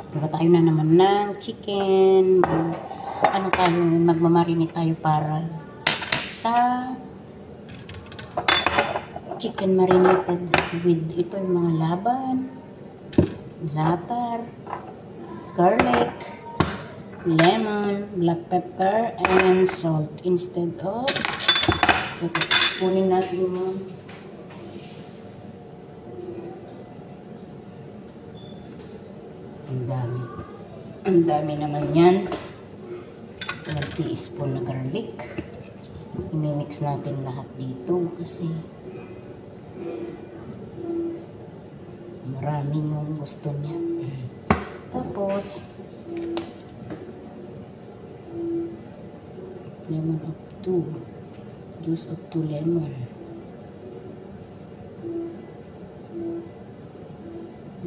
Tayo na naman ng chicken. Ano tayo, magmamarinate tayo para sa chicken marinated with ito yung mga laban, za'atar, garlic, lemon, black pepper, and salt. Instead of kunin natin yung ang dami naman yan. 1 teaspoon na garlic. I-mix natin lahat dito kasi marami yung gusto niya. Tapos lemon of 2, juice of 2 lemon,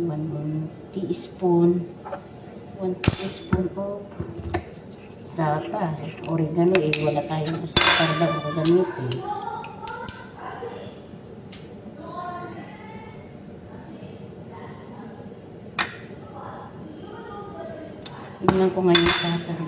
1 teaspoon of za'atar, oregano. Wala tayong za'atar daw gagamitin. Tingnan ko ngayon za'atar.